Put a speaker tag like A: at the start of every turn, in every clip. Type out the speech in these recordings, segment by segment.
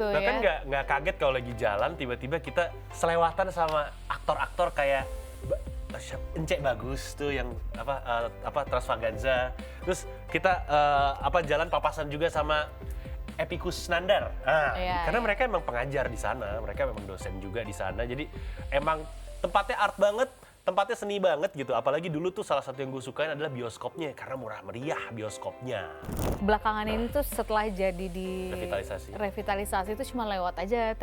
A: gitu
B: Bahkan
A: ya.
B: nggak kaget kalau lagi jalan tiba-tiba kita selewatan sama aktor-aktor kayak Ence Bagus tuh yang Transvaganza. Terus kita jalan papasan juga sama Epicus Nandar. Karena mereka emang pengajar di sana, mereka memang dosen juga di sana. Jadi emang tempatnya art banget, tempatnya seni banget gitu. Apalagi dulu tuh salah satu yang gue sukain adalah bioskopnya karena murah meriah bioskopnya.
A: Belakangan ini tuh setelah jadi di revitalisasi itu cuma lewat aja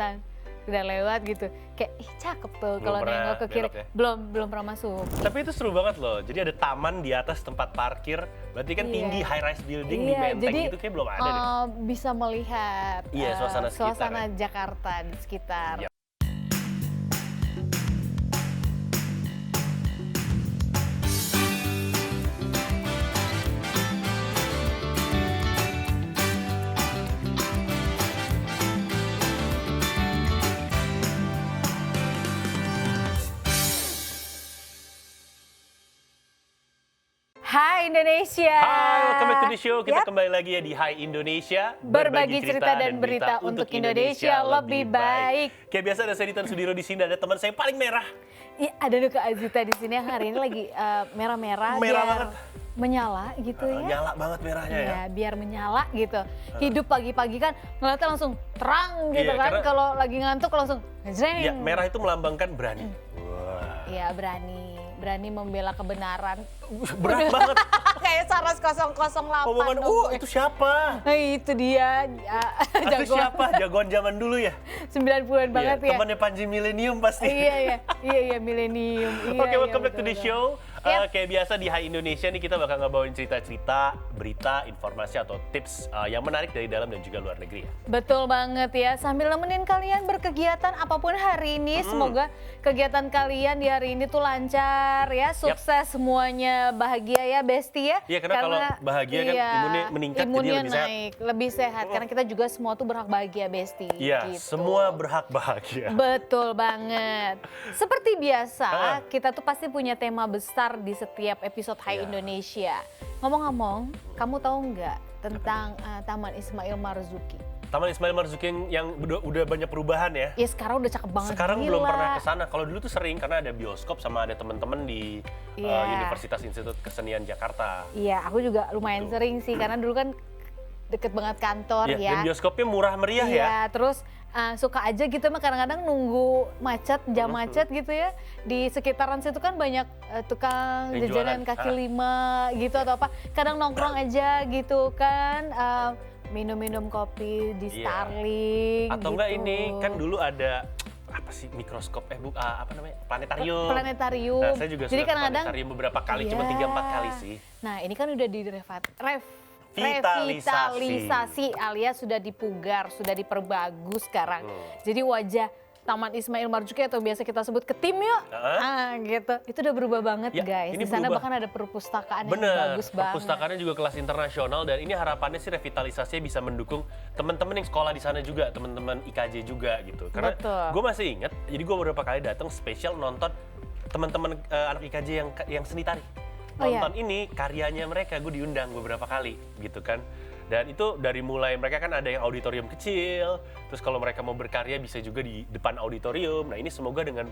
A: udah lewat gitu. Kayak cakep tuh kalau nengok ke kiri.
B: Ya?
A: Belum pernah masuk.
B: Tapi itu seru banget loh. Jadi ada taman di atas tempat parkir. Berarti kan tinggi high rise building di Menteng
A: jadi,
B: gitu kayak belum ada deh.
A: Bisa melihat suasana Jakarta di sekitar.
B: Ya.
A: Hai Indonesia.
B: Hai, welcome back to the show. Kita kembali lagi ya di Hai Indonesia.
A: Berbagi cerita dan berita untuk Indonesia lebih baik.
B: Kayak biasa ada saya Ditan Sudiro di sini, ada teman saya yang paling merah.
A: Iya, ada Nuka Azita di sini yang hari ini lagi merah-merah.
B: Merah banget.
A: Menyala gitu ya.
B: Nyala banget merahnya ya.
A: Biar menyala gitu. Hidup pagi-pagi kan ngeliatnya langsung terang gitu kan.
B: Karena,
A: kalau lagi ngantuk langsung ngejreng.
B: Iya, merah itu melambangkan berani.
A: Iya, berani membela kebenaran.
B: Berat banget.
A: Kayak Saras 008.
B: Omongan, itu siapa?
A: Itu dia.
B: Itu siapa? Jagoan zaman dulu ya?
A: 90-an banget ya.
B: Temannya Panji Millennium pasti.
A: Iya, Millennium.
B: Oke, welcome back to the show. Kayak biasa di Hai Indonesia nih kita bakal ngebawain cerita-cerita, berita, informasi atau tips yang menarik dari dalam dan juga luar negeri ya.
A: Betul banget ya, sambil nemenin kalian berkegiatan apapun hari ini, semoga kegiatan kalian di hari ini tuh lancar ya, sukses semuanya, bahagia ya Besti ya.
B: Iya, karena kalau bahagia kan imunnya meningkat,
A: imunnya
B: jadi lebih
A: naik, lebih sehat, karena kita juga semua tuh berhak bahagia Besti.
B: Iya,
A: gitu.
B: semua berhak bahagia.
A: Betul banget. Seperti biasa, kita tuh pasti punya tema besar di setiap episode Hai Indonesia. Ngomong-ngomong, kamu tahu nggak tentang Taman Ismail Marzuki?
B: Taman Ismail Marzuki yang udah banyak perubahan ya?
A: Ya sekarang udah cakep banget.
B: Sekarang belum pernah ke sana. Kalau dulu tuh sering karena ada bioskop sama ada teman-teman di Universitas Institut Kesenian Jakarta.
A: Iya, aku juga lumayan sering sih karena dulu kan deket banget kantor ya.
B: Dan bioskopnya murah meriah ya.
A: Iya, terus suka aja gitu mah kadang-kadang nunggu macet, jam macet gitu ya. Di sekitaran situ kan banyak tukang jajanan kaki lima gitu atau apa. Kadang nongkrong aja gitu kan, minum-minum kopi di Starling.
B: Atau
A: gitu.
B: enggak ini kan dulu ada apa sih mikroskop planetarium.
A: Planetarium.
B: Nah, saya juga
A: jadi
B: sudah
A: kadang-kadang
B: planetarium beberapa kali, cuma 3-4 kali sih.
A: Nah, ini kan udah revitalisasi alias sudah dipugar, sudah diperbagus sekarang. Jadi wajah Taman Ismail Marzuki atau biasa kita sebut Ketim yuk. Gitu. Itu udah berubah banget guys. Di sana bahkan ada perpustakaan yang bagus banget.
B: Perpustakaannya juga kelas internasional dan ini harapannya sih revitalisasinya bisa mendukung teman-teman yang sekolah di sana juga, teman-teman IKJ juga gitu. Karena gue masih ingat, jadi gue beberapa kali datang spesial nonton teman-teman anak IKJ yang seni tari. Nonton ini karyanya mereka, gue diundang beberapa kali gitu kan. Dan itu dari mulai mereka kan ada yang auditorium kecil, terus kalau mereka mau berkarya bisa juga di depan auditorium. Nah ini semoga dengan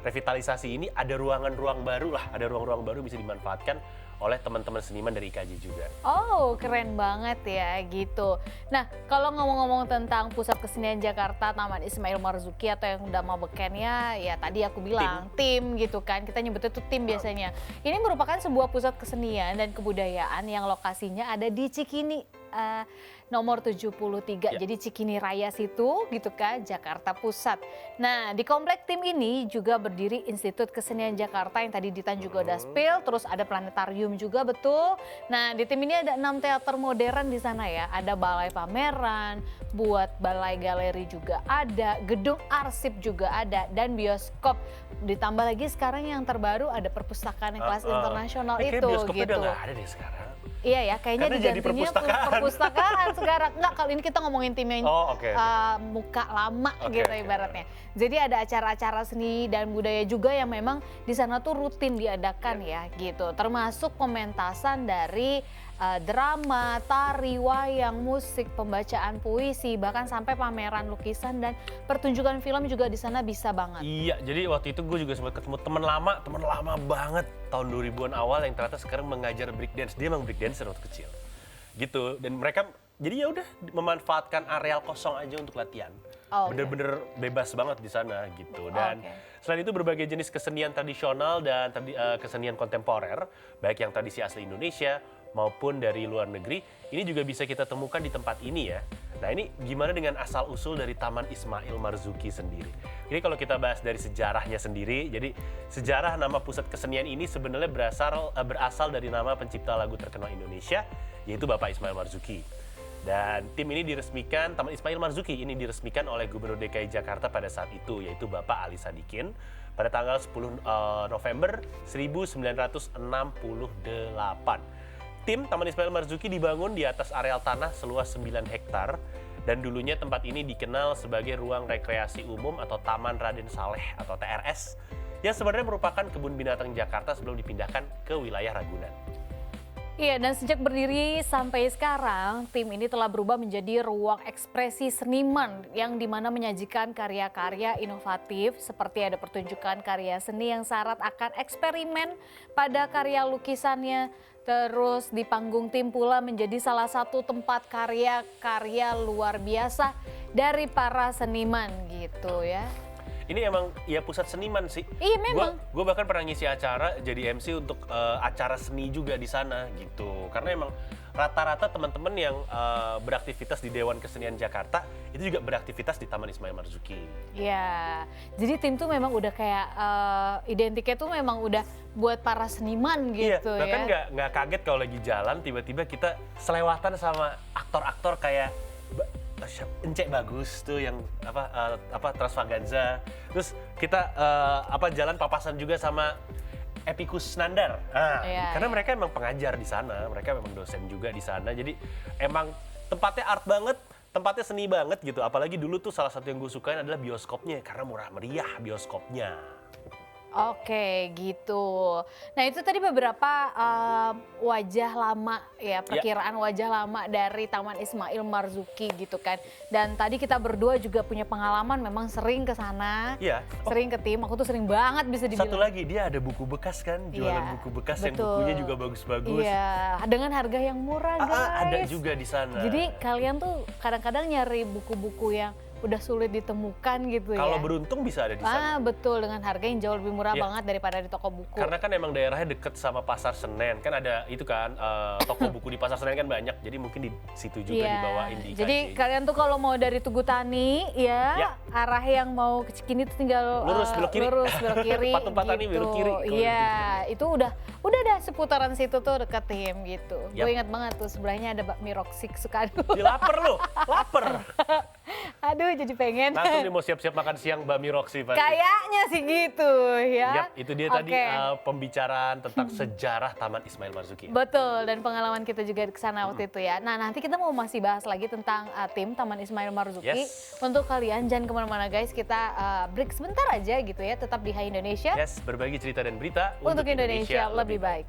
B: revitalisasi ini ada ruangan-ruang baru lah, ada ruang-ruang baru bisa dimanfaatkan oleh teman-teman seniman dari IKJ juga.
A: Oh, keren banget ya gitu. Nah, kalau ngomong-ngomong tentang Pusat Kesenian Jakarta, Taman Ismail Marzuki atau yang udah mau bekennya, ya tadi aku bilang tim gitu kan, kita nyebutnya tuh tim biasanya. Ini merupakan sebuah pusat kesenian dan kebudayaan yang lokasinya ada di Cikini. Nomor 73, jadi Cikini Raya situ gitu kan, Jakarta Pusat. Nah, di komplek tim ini juga berdiri Institut Kesenian Jakarta yang tadi Ditan juga udah spill, terus ada planetarium juga betul. Nah, di tim ini ada 6 teater modern di sana ya, ada balai pameran, buat balai galeri juga ada, gedung arsip juga ada, dan bioskop. Ditambah lagi sekarang yang terbaru ada perpustakaan yang kelas internasional itu
B: bioskopnya
A: gitu.
B: Udah nggak ada deh sekarang.
A: Iya ya, kayaknya digantinya perpustakaan sekarang. Enggak, kalau ini kita ngomongin tim yang muka lama gitu ibaratnya. Jadi ada acara-acara seni dan budaya juga yang memang di sana tuh rutin diadakan ya gitu. Termasuk pementasan dari drama, tari, wayang, musik, pembacaan puisi, bahkan sampai pameran lukisan dan pertunjukan film juga di sana bisa banget.
B: Iya, jadi waktu itu gue juga sempat ketemu teman lama banget tahun 2000-an awal yang ternyata sekarang mengajar breakdance. Dia emang breakdancer waktu kecil. Gitu, dan mereka jadi ya udah memanfaatkan areal kosong aja untuk latihan. Bener-bener bebas banget di sana gitu. Dan selain itu berbagai jenis kesenian tradisional dan kesenian kontemporer, baik yang tradisi asli Indonesia maupun dari luar negeri, ini juga bisa kita temukan di tempat ini ya. Nah ini gimana dengan asal-usul dari Taman Ismail Marzuki sendiri? Ini kalau kita bahas dari sejarahnya sendiri, jadi sejarah nama pusat kesenian ini sebenarnya berasal dari nama pencipta lagu terkenal Indonesia, yaitu Bapak Ismail Marzuki. Dan tim ini diresmikan, Taman Ismail Marzuki ini diresmikan oleh Gubernur DKI Jakarta pada saat itu, yaitu Bapak Ali Sadikin, pada tanggal 10 November 1968. Tim Taman Ismail Marzuki dibangun di atas areal tanah seluas 9 hektar, dan dulunya tempat ini dikenal sebagai ruang rekreasi umum atau Taman Raden Saleh atau TRS, yang sebenarnya merupakan kebun binatang Jakarta sebelum dipindahkan ke wilayah Ragunan.
A: Iya, dan sejak berdiri sampai sekarang, tim ini telah berubah menjadi ruang ekspresi seniman yang dimana menyajikan karya-karya inovatif seperti ada pertunjukan karya seni yang syarat akan eksperimen pada karya lukisannya. Terus di panggung tim pula menjadi salah satu tempat karya-karya luar biasa dari para seniman gitu ya.
B: Ini emang ya pusat seniman sih.
A: Iya memang.
B: Gue bahkan pernah ngisi acara jadi MC untuk acara seni juga di sana gitu. Karena emang rata-rata teman-teman yang beraktivitas di Dewan Kesenian Jakarta itu juga beraktivitas di Taman Ismail Marzuki.
A: Ya, jadi tim tuh memang udah kayak identiknya tuh memang udah buat para seniman gitu
B: iya, bahkan
A: ya.
B: nggak kaget kalau lagi jalan tiba-tiba kita selewatan sama aktor-aktor kayak Encek Bagus tuh yang Transvaganza. Terus kita jalan papasan juga sama Epicus Nandar. Karena mereka emang pengajar di sana, mereka memang dosen juga di sana. Jadi emang tempatnya art banget, tempatnya seni banget gitu. Apalagi dulu tuh salah satu yang gue sukain adalah bioskopnya karena murah meriah bioskopnya.
A: Oke gitu. Nah itu tadi beberapa wajah lama ya, perkiraan wajah lama dari Taman Ismail Marzuki gitu kan. Dan tadi kita berdua juga punya pengalaman memang sering ke sana, sering ke tim. Aku tuh sering banget bisa dibilang.
B: Satu lagi dia ada buku bekas kan, jualan buku bekas yang bukunya juga bagus-bagus.
A: Iya, dengan harga yang murah guys.
B: Ada juga di sana.
A: Jadi kalian tuh kadang-kadang nyari buku-buku yang udah sulit ditemukan gitu ya.
B: Kalau beruntung bisa ada di sana.
A: Betul, dengan harga yang jauh lebih murah banget daripada di toko buku.
B: Karena kan emang daerahnya deket sama Pasar Senen. Kan ada itu kan, toko buku di Pasar Senen kan banyak. Jadi mungkin di situ juga dibawain di IKJ.
A: Jadi kalian tuh kalau mau dari Tugu Tani arah yang mau ke Cikini itu tinggal
B: lurus belok kiri.
A: Patung
B: Patani
A: gitu.
B: belok kiri.
A: Iya, itu udah dah seputaran situ tuh deket tim gitu. Gue ingat banget tuh sebelahnya ada bakmi Roxik Sukadu.
B: Lapar lu, lapar.
A: Aduh jadi pengen.
B: Langsung nih mau siap-siap makan siang bakmi Roxy pasti.
A: Kayaknya sih gitu ya.
B: Yap, itu dia tadi pembicaraan tentang sejarah Taman Ismail Marzuki.
A: Betul, dan pengalaman kita juga ke sana waktu itu ya. Nah nanti kita mau masih bahas lagi tentang tim Taman Ismail Marzuki. Untuk kalian jangan kemana-mana guys, kita break sebentar aja gitu ya. Tetap di Hai Indonesia.
B: Berbagi cerita dan berita
A: untuk Indonesia lebih baik.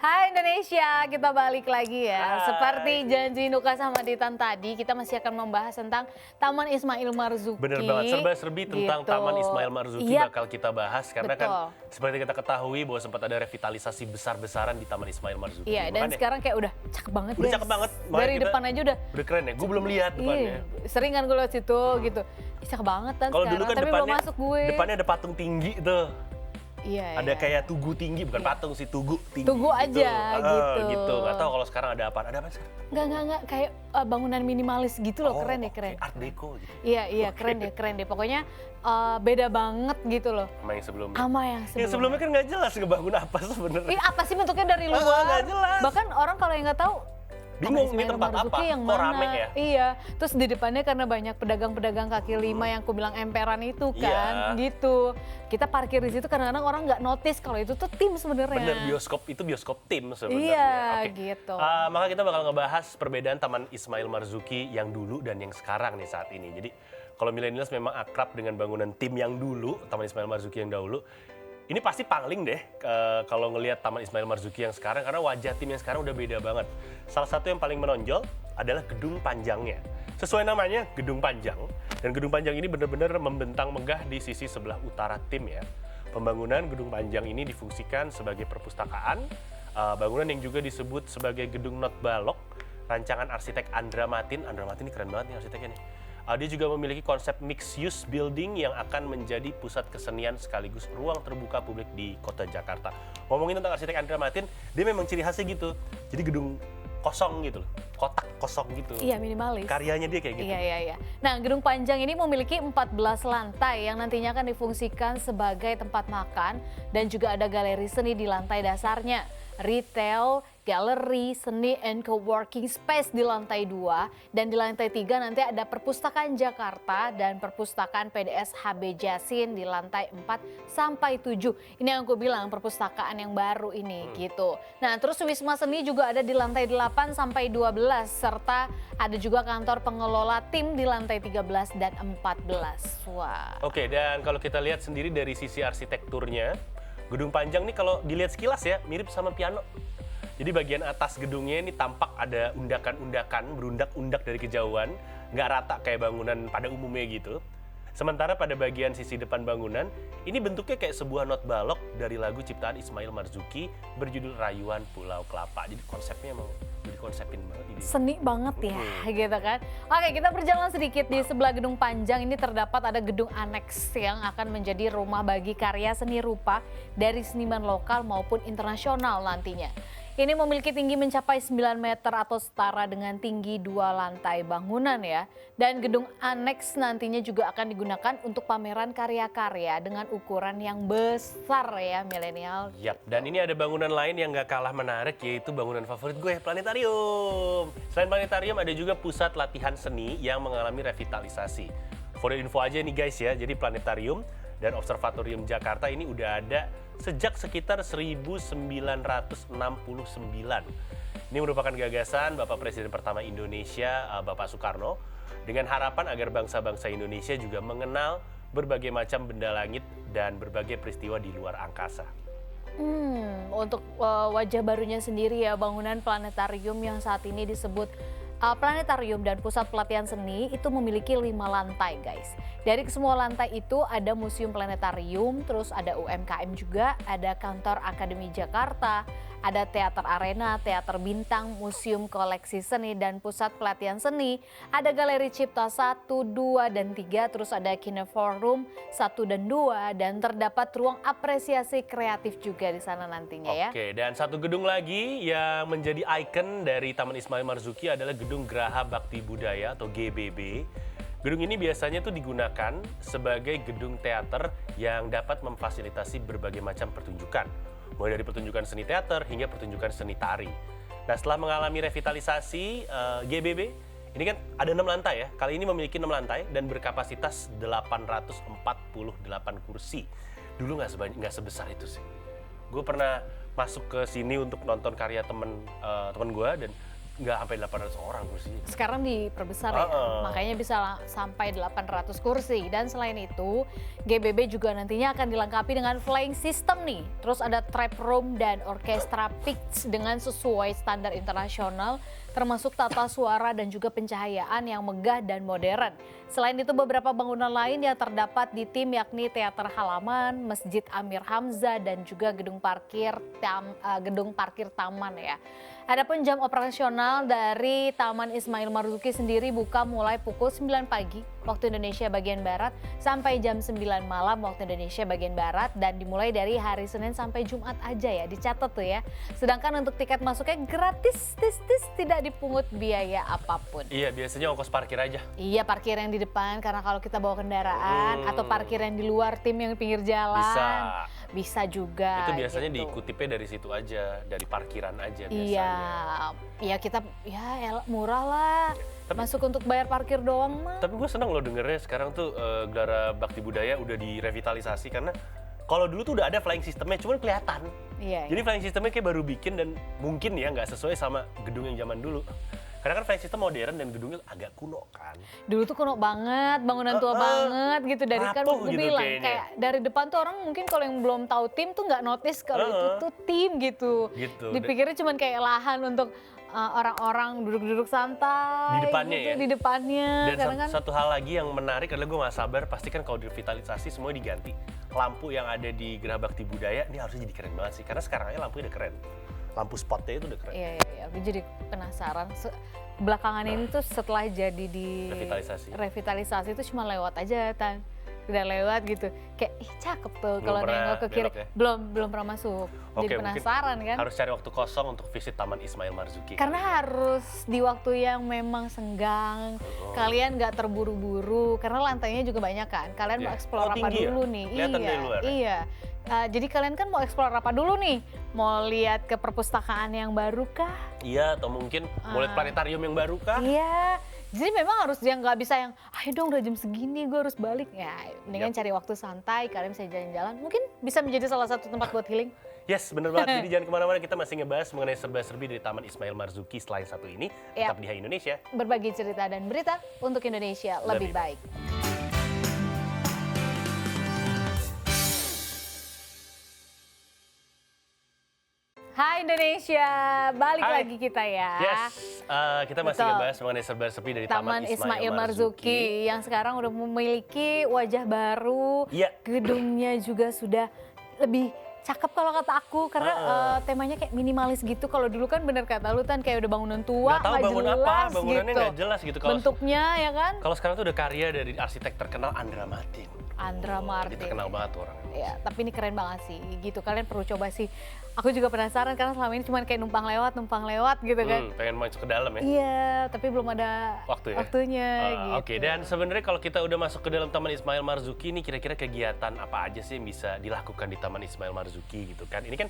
A: Hai Indonesia, kita balik lagi ya. Seperti janji Nuka sama Ditan tadi, kita masih akan membahas tentang Taman Ismail Marzuki.
B: Bener banget, serba-serbi tentang Taman Ismail Marzuki bakal kita bahas. Karena kan seperti kita ketahui bahwa sempat ada revitalisasi besar-besaran di Taman Ismail Marzuki.
A: Iya, dan sekarang kayak udah cakep banget
B: guys. Udah cakep banget.
A: Dari depan aja udah
B: keren ya, gue belum lihat depannya.
A: Sering kan gue lihat situ gitu. Cakep banget kan sekarang,
B: dulu kan
A: tapi belum masuk gue.
B: Depannya ada patung tinggi tuh.
A: Iya,
B: ada kayak tugu tinggi, bukan patung sih, tugu tinggi.
A: Tugu aja gitu.
B: Gak tau kalau sekarang ada apa sih?
A: Enggak, kayak bangunan minimalis gitu loh, keren deh, keren.
B: Art Deco gitu.
A: Iya, keren deh. Pokoknya beda banget gitu loh.
B: Sama yang sebelumnya.
A: Yang
B: sebelumnya kan nggak jelas ngebangun apa sebenarnya.
A: Apa sih bentuknya dari luar?
B: Nggak jelas.
A: Bahkan orang kalau yang nggak tahu,
B: bingung ini tempat apa,
A: yang
B: kok rame ya?
A: Iya, terus di depannya karena banyak pedagang-pedagang kaki lima yang aku bilang emperan itu kan, gitu. Kita parkir di situ kadang-kadang orang nggak notice kalau itu tuh tim sebenarnya.
B: Bener, bioskop tim sebenarnya.
A: Iya, gitu.
B: Maka kita bakal ngebahas perbedaan Taman Ismail Marzuki yang dulu dan yang sekarang nih saat ini. Jadi kalau millennials memang akrab dengan bangunan tim yang dulu, Taman Ismail Marzuki yang dahulu, ini pasti pangling deh kalau ngelihat Taman Ismail Marzuki yang sekarang, karena wajah tim yang sekarang udah beda banget. Salah satu yang paling menonjol adalah gedung panjangnya. Sesuai namanya, gedung panjang. Dan gedung panjang ini benar-benar membentang megah di sisi sebelah utara tim ya. Pembangunan gedung panjang ini difungsikan sebagai perpustakaan, bangunan yang juga disebut sebagai gedung not balok, rancangan arsitek Andra Matin. Andra Matin ini keren banget nih arsiteknya nih. Dia juga memiliki konsep mixed use building yang akan menjadi pusat kesenian sekaligus ruang terbuka publik di kota Jakarta. Ngomongin tentang arsitek Andra Matin, dia memang ciri khasnya gitu. Jadi gedung kosong gitu loh, kotak kosong gitu.
A: Iya, minimalis.
B: Karyanya dia kayak gitu.
A: Iya. Nah, gedung panjang ini memiliki 14 lantai yang nantinya akan difungsikan sebagai tempat makan dan juga ada galeri seni di lantai dasarnya. Retail, galeri, seni, and co-working space di lantai 2. Dan di lantai 3 nanti ada perpustakaan Jakarta dan perpustakaan PDS HB Jasin di lantai 4 sampai 7. Ini yang aku bilang perpustakaan yang baru ini gitu. Nah terus Wisma Seni juga ada di lantai 8 sampai 12. Serta ada juga kantor pengelola tim di lantai 13 dan 14. Wah.
B: Oke, dan kalau kita lihat sendiri dari sisi arsitekturnya, gedung panjang nih kalau dilihat sekilas ya mirip sama piano. Jadi bagian atas gedungnya ini tampak ada undakan-undakan, berundak-undak dari kejauhan, nggak rata kayak bangunan pada umumnya gitu. Sementara pada bagian sisi depan bangunan, ini bentuknya kayak sebuah not balok dari lagu ciptaan Ismail Marzuki berjudul Rayuan Pulau Kelapa. Jadi konsepnya mau dikonsepin banget ini.
A: Seni banget ya, gitu kan. Oke, kita berjalan sedikit di sebelah gedung panjang ini terdapat ada gedung aneks yang akan menjadi rumah bagi karya seni rupa dari seniman lokal maupun internasional nantinya. Ini memiliki tinggi mencapai 9 meter atau setara dengan tinggi 2 lantai bangunan ya. Dan gedung aneks nantinya juga akan digunakan untuk pameran karya-karya dengan ukuran yang besar ya milenial.
B: Yap, dan ini ada bangunan lain yang gak kalah menarik yaitu bangunan favorit gue, planetarium. Selain planetarium ada juga pusat latihan seni yang mengalami revitalisasi. For info aja nih guys ya, jadi planetarium dan observatorium Jakarta ini udah ada sejak sekitar 1969. Ini merupakan gagasan Bapak Presiden pertama Indonesia, Bapak Soekarno, dengan harapan agar bangsa-bangsa Indonesia juga mengenal berbagai macam benda langit dan berbagai peristiwa di luar angkasa.
A: Untuk wajah barunya sendiri ya, bangunan planetarium yang saat ini disebut planetarium dan pusat pelatihan seni itu memiliki 5 lantai guys. Dari semua lantai itu ada museum planetarium, terus ada UMKM juga, ada kantor Akademi Jakarta, ada teater arena, teater bintang, museum koleksi seni dan pusat pelatihan seni, ada galeri cipta 1, 2, dan 3, terus ada kineforum 1 dan 2, dan terdapat ruang apresiasi kreatif juga di sana nantinya ya.
B: Oke, dan satu gedung lagi yang menjadi ikon dari Taman Ismail Marzuki adalah Gedung Graha Bakti Budaya atau GBB. Gedung ini biasanya tuh digunakan sebagai gedung teater yang dapat memfasilitasi berbagai macam pertunjukan. Mulai dari pertunjukan seni teater hingga pertunjukan seni tari. Nah setelah mengalami revitalisasi, GBB ini kan ada 6 lantai ya. Kali ini memiliki 6 lantai dan berkapasitas 848 kursi. Dulu nggak sebesar itu sih. Gue pernah masuk ke sini untuk nonton karya temen gue dan nggak sampai 800 orang kursi.
A: Sekarang diperbesar ya, makanya bisa sampai 800 kursi. Dan selain itu, GBB juga nantinya akan dilengkapi dengan flying system nih. Terus ada trap room dan orkestra pitch dengan sesuai standar internasional, termasuk tata suara dan juga pencahayaan yang megah dan modern. Selain itu beberapa bangunan lain yang terdapat di tim yakni Teater Halaman, Masjid Amir Hamzah, dan juga gedung parkir taman ya. Adapun jam operasional dari Taman Ismail Marzuki sendiri buka mulai pukul 9 pagi waktu Indonesia bagian Barat sampai jam 9 malam waktu Indonesia bagian Barat, dan dimulai dari hari Senin sampai Jumat aja ya, dicatat tuh ya. Sedangkan untuk tiket masuknya gratis, tidak dipungut biaya apapun.
B: Iya, biasanya ongkos parkir aja.
A: Iya, parkir yang di depan karena kalau kita bawa kendaraan atau parkir yang di luar tim yang pinggir jalan. Bisa juga.
B: Itu biasanya
A: gitu.
B: diikutipnya dari situ aja, dari parkiran aja biasanya.
A: Iya kita murah lah. Masuk untuk bayar parkir doang mah.
B: Tapi gue seneng loh dengernya sekarang tuh Gelora Bakti Budaya udah direvitalisasi, karena kalau dulu tuh udah ada flying systemnya, cuman kelihatan.
A: Iya.
B: Jadi flying systemnya kayak baru bikin dan mungkin ya nggak sesuai sama gedung yang zaman dulu. Karena kan Flying System modern dan gedungnya agak kuno kan.
A: Dulu tuh kuno banget, bangunan tua banget gitu. Dari kan
B: rapuh
A: gue
B: gitu
A: bilang
B: kayaknya.
A: kayak dari depan tuh orang mungkin kalau yang belum tahu tim tuh nggak notice kalau itu tuh tim gitu.
B: Gitu.
A: Dipikirnya cuman kayak lahan untuk orang-orang duduk-duduk santai
B: Di depannya
A: gitu,
B: ya?
A: di depannya.
B: Dan
A: Karena kan
B: satu hal lagi yang menarik adalah gue gak sabar, pasti kan kalau direvitalisasi semuanya diganti. Lampu yang ada di Geraha Bakti Budaya ini harusnya jadi keren banget sih, karena sekarang aja lampunya udah keren. Lampu spotnya itu udah keren.
A: iya, aku jadi penasaran. Belakangan ini tuh setelah jadi di revitalisasi itu cuma lewat aja udah lewat gitu, kayak ih cakep tuh kalau nengok ke kiri.
B: Ya?
A: Belum pernah masuk. Jadi penasaran kan.
B: Harus cari waktu kosong untuk visit Taman Ismail Marzuki.
A: Karena harus di waktu yang memang senggang, kalian nggak terburu-buru, karena lantainya juga banyak kan. Kalian mau eksplor apa dulu nih?
B: Kelihatan dari luar.
A: Iya. Jadi kalian kan mau eksplor apa dulu nih? Mau lihat ke perpustakaan yang baru kah?
B: Iya, atau mungkin mau lihat planetarium yang baru kah?
A: Iya. Jadi memang harus yang nggak bisa yang, ayo dong udah jam segini gue harus balik. Ya mendingan cari waktu santai, kalian bisa jalan-jalan. Mungkin bisa menjadi salah satu tempat buat healing.
B: Yes, bener banget. Jadi jangan kemana-mana, kita masih ngebahas mengenai serba-serbi dari Taman Ismail Marzuki selain satu ini. Tetap di Hai Indonesia.
A: Berbagi cerita dan berita untuk Indonesia lebih baik. Hai Indonesia, balik lagi kita ya.
B: Yes, kita masih ngebahas mengenai serba-serbi dari Taman Ismail Marzuki.
A: Yang sekarang udah memiliki wajah baru, gedungnya juga sudah lebih cakep kalau kata aku, karena temanya kayak minimalis gitu. Kalau dulu kan bener kata lu kan kayak udah bangunan tua,
B: nggak jelas
A: apa,
B: bangunannya
A: gitu.
B: nggak jelas gitu.
A: Bentuknya ya kan.
B: Kalau sekarang tuh udah karya dari arsitek terkenal Andra Martin. Dia terkenal banget tuh orangnya.
A: Ya, tapi ini keren banget sih gitu. Kalian perlu coba sih. Aku juga penasaran karena selama ini cuma kayak numpang lewat gitu kan.
B: Pengen masuk ke dalam ya?
A: Iya, tapi belum ada waktunya gitu.
B: Oke, dan sebenarnya kalau kita udah masuk ke dalam Taman Ismail Marzuki ini kira-kira kegiatan apa aja sih yang bisa dilakukan di Taman Ismail Marzuki gitu kan? Ini kan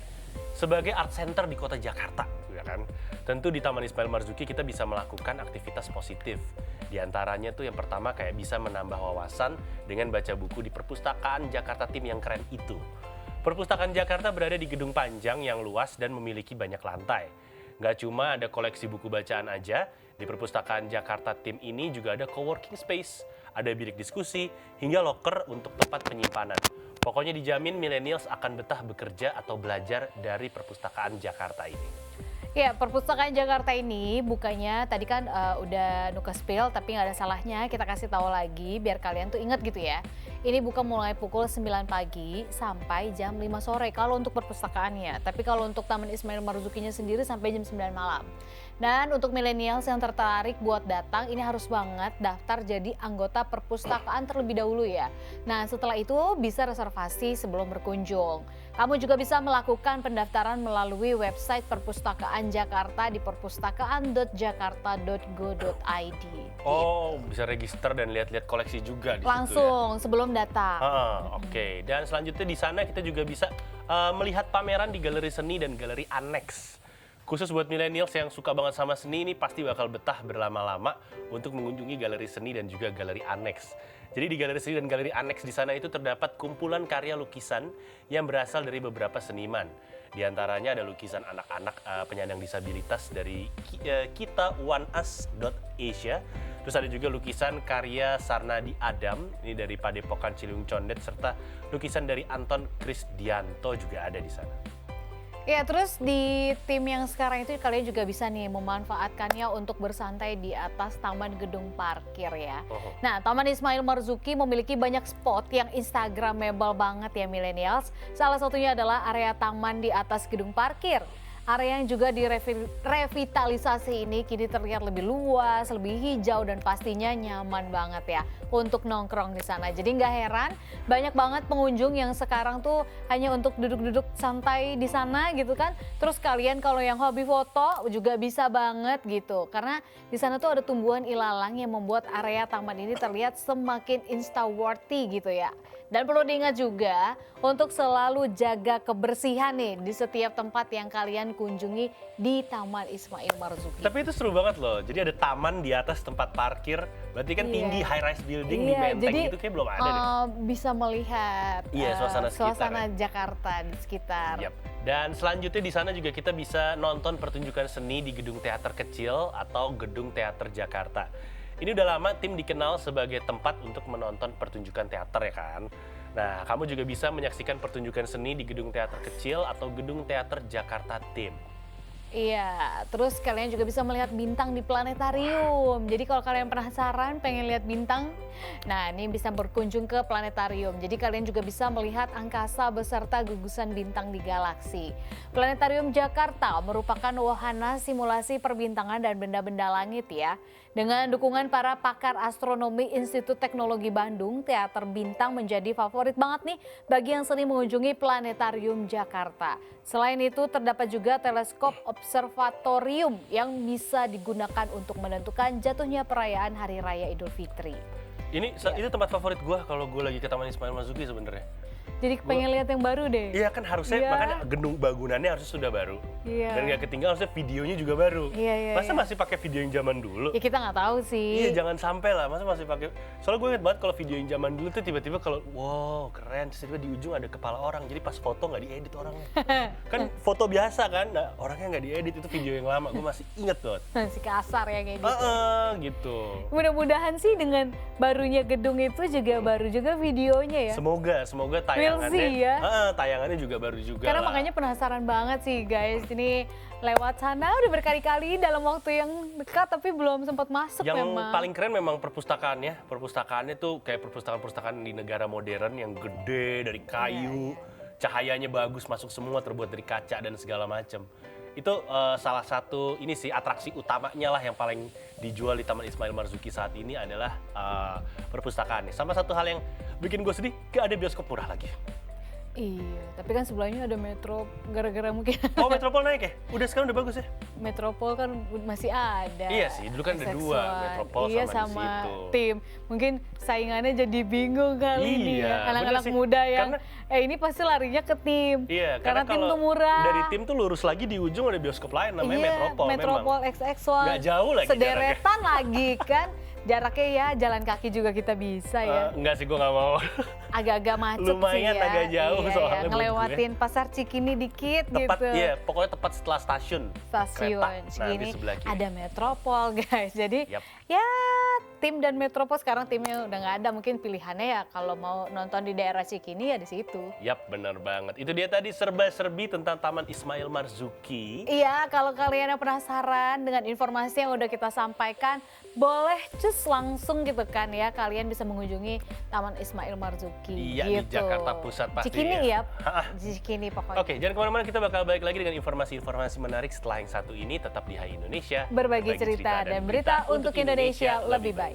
B: sebagai art center di kota Jakarta, ya kan? Tentu di Taman Ismail Marzuki kita bisa melakukan aktivitas positif. Di antaranya tuh yang pertama kayak bisa menambah wawasan dengan baca buku di perpustakaan Jakarta Tim yang keren itu. Perpustakaan Jakarta berada di gedung panjang yang luas dan memiliki banyak lantai. Nggak cuma ada koleksi buku bacaan aja, di perpustakaan Jakarta Tim ini juga ada coworking space, ada bilik diskusi, hingga loker untuk tempat penyimpanan. Pokoknya dijamin millennials akan betah bekerja atau belajar dari perpustakaan Jakarta ini.
A: Ya, perpustakaan Jakarta ini bukannya tadi kan udah nuka spill, tapi nggak ada salahnya kita kasih tahu lagi biar kalian tuh ingat gitu ya. Ini buka mulai pukul 9 pagi sampai jam 5 sore kalau untuk perpustakaannya. Tapi kalau untuk Taman Ismail Marzukinya sendiri sampai jam 9 malam. Dan untuk millennials yang tertarik buat datang, ini harus banget daftar jadi anggota perpustakaan terlebih dahulu ya. Nah, setelah itu bisa reservasi sebelum berkunjung. Kamu juga bisa melakukan pendaftaran melalui website Perpustakaan Jakarta di perpustakaan.jakarta.go.id.
B: Oh, bisa register dan lihat-lihat koleksi juga di
A: langsung
B: situ ya?
A: Sebelum datang.
B: Oke. Dan selanjutnya di sana kita juga bisa melihat pameran di galeri seni dan galeri aneks. Khusus buat millennials yang suka banget sama seni, ini pasti bakal betah berlama-lama untuk mengunjungi galeri seni dan juga galeri aneks. Jadi di galeri seni dan galeri aneks di sana itu terdapat kumpulan karya lukisan yang berasal dari beberapa seniman. Di antaranya ada lukisan anak-anak penyandang disabilitas dari kita1us.asia. Terus ada juga lukisan karya Sarnadi Adam, ini dari Padepokan Ciliwung Condet, serta lukisan dari Anton Krisdianto juga ada di sana.
A: Ya, terus di tim yang sekarang itu kalian juga bisa nih memanfaatkannya untuk bersantai di atas taman gedung parkir ya. Nah, Taman Ismail Marzuki memiliki banyak spot yang instagramable banget ya millennials. Salah satunya adalah area taman di atas gedung parkir. Area yang juga direvitalisasi ini kini terlihat lebih luas, lebih hijau dan pastinya nyaman banget ya untuk nongkrong di sana. Jadi nggak heran banyak banget pengunjung yang sekarang tuh hanya untuk duduk-duduk santai di sana gitu kan. Terus kalian kalau yang hobi foto juga bisa banget gitu. Karena di sana tuh ada tumbuhan ilalang yang membuat area taman ini terlihat semakin insta-worthy gitu ya. Dan perlu diingat juga untuk selalu jaga kebersihan nih di setiap tempat yang kalian kunjungi di Taman Ismail Marzuki.
B: Tapi itu seru banget loh. Jadi ada taman di atas tempat parkir. Berarti kan tinggi high rise building di Menteng
A: jadi,
B: gitu kayak belum ada deh.
A: Bisa melihat suasana Jakarta di sekitar.
B: Yep. Dan selanjutnya di sana juga kita bisa nonton pertunjukan seni di gedung teater kecil atau gedung teater Jakarta. Ini udah lama tim dikenal sebagai tempat untuk menonton pertunjukan teater ya kan. Nah, kamu juga bisa menyaksikan pertunjukan seni di gedung teater kecil atau gedung teater Jakarta Tim.
A: Iya, terus kalian juga bisa melihat bintang di planetarium. Jadi kalau kalian penasaran pengen lihat bintang, nah ini bisa berkunjung ke planetarium. Jadi kalian juga bisa melihat angkasa beserta gugusan bintang di galaksi. Planetarium Jakarta merupakan wahana simulasi perbintangan dan benda-benda langit ya. Dengan dukungan para pakar astronomi Institut Teknologi Bandung, teater bintang menjadi favorit banget nih bagi yang sering mengunjungi Planetarium Jakarta. Selain itu terdapat juga teleskop observatorium yang bisa digunakan untuk menentukan jatuhnya perayaan Hari Raya Idul Fitri.
B: Itu tempat favorit gue kalau gue lagi ke Taman Ismail Marzuki sebenarnya.
A: Jadi pengen lihat yang baru deh.
B: Iya kan harusnya, makanya gedung bangunannya harusnya sudah baru.
A: Iya.
B: Dan nggak ketinggalan harusnya videonya juga baru.
A: Iya.
B: Masa masih pakai video yang zaman dulu?
A: Ya kita nggak tahu sih.
B: Iya jangan sampai lah, masa masih pakai. Soalnya gue inget banget kalau video yang zaman dulu tuh tiba-tiba kalau wow keren, terus tiba di ujung ada kepala orang. Jadi pas foto nggak diedit orangnya. Kan foto biasa kan, nah orangnya nggak diedit, itu video yang lama. Gue masih inget banget.
A: Masih kasar ya kayak gitu.
B: Gitu.
A: Mudah-mudahan sih dengan barunya gedung itu juga baru juga videonya ya.
B: Semoga tayangannya. Tayangannya juga baru juga.
A: Karena makanya penasaran banget sih guys. Ini lewat sana udah berkali-kali dalam waktu yang dekat tapi belum sempat masuk
B: yang
A: memang.
B: Paling keren memang perpustakaannya. Perpustakaannya tuh kayak perpustakaan-perpustakaan di negara modern yang gede dari kayu. Cahayanya bagus, masuk semua, terbuat dari kaca dan segala macam. Itu salah satu ini sih atraksi utamanya lah yang paling dijual di Taman Ismail Marzuki saat ini adalah perpustakaannya. Sama satu hal yang bikin gue sedih, gak ada bioskop murah lagi.
A: Iya, tapi kan sebelahnya ada Metro, gara-gara mungkin.
B: Oh, Metropol naik ya? Udah sekarang udah bagus ya?
A: Metropol kan masih ada.
B: Iya sih, dulu kan ada dua, Metropol sama di situ.
A: Tim. Mungkin saingannya jadi bingung kali ini ya. Anak-anak muda yang ini pasti larinya ke tim.
B: Iya,
A: karena tim tuh murah.
B: Dari tim tuh lurus lagi di ujung ada bioskop lain namanya Metropol.
A: Metropol XX1.
B: Gak jauh lagi
A: sederetan lagi kan. Jaraknya ya jalan kaki juga kita bisa ya.
B: Enggak sih, gue gak mau.
A: Agak-agak macet
B: lumayan
A: sih ya.
B: Agak jauh soalnya.
A: Ngelewatin pasar Cikini dikit
B: tepat,
A: gitu.
B: Iya, pokoknya tepat setelah stasiun kereta.
A: Cikini
B: nah,
A: ada Metropol guys. Jadi ya tim dan Metropol sekarang timnya udah nggak ada. Mungkin pilihannya ya kalau mau nonton di daerah Cikini ya di situ.
B: Yap, benar banget. Itu dia tadi serba-serbi tentang Taman Ismail Marzuki.
A: Iya, kalau kalian yang penasaran dengan informasi yang udah kita sampaikan, boleh cus langsung gitu kan ya, kalian bisa mengunjungi Taman Ismail Marzuki.
B: Iya,
A: gitu.
B: Di Jakarta Pusat pasti.
A: Cikini ya, Cikini pokoknya.
B: Oke, jangan kemana-mana, kita bakal balik lagi dengan informasi-informasi menarik setelah yang satu ini. Tetap di Hai Indonesia.
A: Berbagi cerita dan berita untuk Indonesia lebih baik.